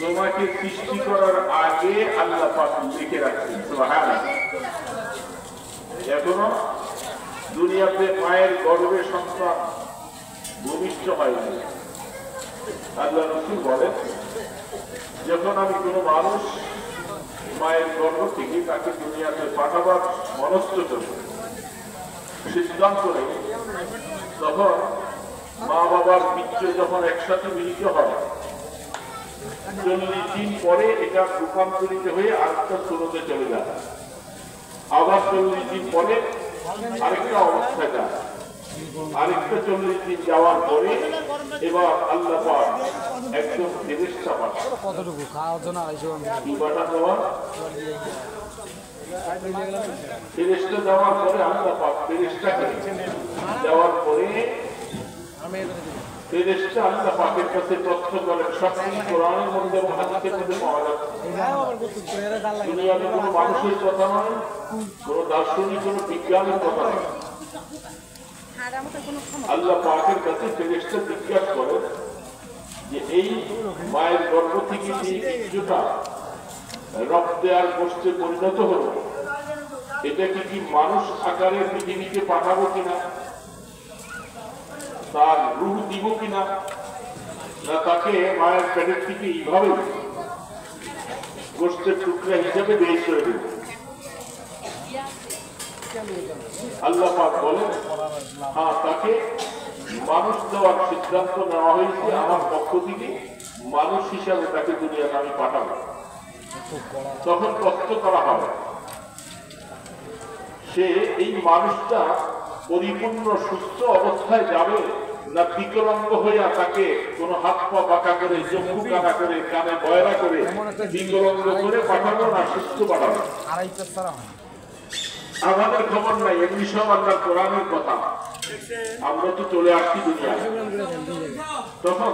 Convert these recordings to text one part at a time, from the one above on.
তোমাকে সৃষ্টি করার আগে আল্লাহ পাক লিখে রাখছেন। সুবহানাল্লাহ। এখনো দুনিয়াতে মায়ের গর্ভে সন্তান ভূমিষ্ঠ হয়নি। আল্লাহ রাসূল বলেন, যখন আমি কোনো মানুষ মায়ের গর্ভ থেকে তাকে দুনিয়াতে পাঠাবার মনস্থ করি, সিদ্ধান্ত নেই, তখন মা বাবার বীর্য যখন একসাথে মিলিত হয়, 40 দিন পরে এটা রূপান্তরিত হয়ে আরেকটা স্তরতে চলে যায়, আবার 40 দিন পরে আরেকটা অবস্থায় যায়, আরেকটা 40 দিন যাওয়ার পরে এবার আল্লাহ পাক একদম ফেরেশতা পাঠান। কতটুকু খাওয়ার জন্য কি পাঠান দেওয়া? ফেরেশতা দেওয়ার পরে আল্লাহ পাক ফেরেশতাকে দেওয়ার পরে ফেরেশতা আল্লাহ পাকের কাছে তথ্য করেন। সব কোরআনের মধ্যে এবং হাদিসের মধ্যে পাওয়া যাচ্ছে। দুনিয়াতে কোনো মানুষের কথা নয়, কোনো দার্শনিক, কোনো বিজ্ঞানের কথা নয়। আল্লাহ পাকের কাছে ফেরেশতা জিজ্ঞাসা করেন যে এই মায়ের গর্ভ থেকে যে বীর্যটা রক্তে আর গোশতে পরিণত হলো, এটাকে কি মানুষ আকারে পৃথিবীকে পাঠাবো কিনা, তার রূহ দিব কিনা, না তাকে মায়ের পেটের থেকে এইভাবে গোশতের টুকরা হিসাবে বের করে দেব? আল্লাহ পাক বলেন, হ্যাঁ, তাকে মানুষ দেওয়ার সিদ্ধান্ত নেওয়া হয়েছে আমার পক্ষ থেকে, মানুষ হিসাবে তাকে দুনিয়াতে আমি পাঠাবো। তখন তথ্য করা হবে সে এই মানুষটা পরিপূর্ণ সুস্থ অবস্থায় যাবে, না বিকলাঙ্গ হইয়া তাকে কোন হাত পা বাঁকা করে, চক্ষু কানা করে, কানে বয়রা করে বিকলাঙ্গ করে পাঠাবো, না সুস্থ পাঠাবো? আমাদের খবর নাই, এমনি সব আল্লাহ কোরআনের কথা। আমরা তো চলে আসছি দুনিয়ায়। তখন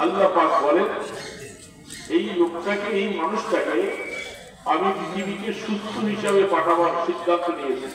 আল্লাহ পাক বলেন, এই লোকটাকে, এই মানুষটাকে আমি পৃথিবীকে সুস্থ হিসাবে পাঠাবার সিদ্ধান্ত নিয়েছি।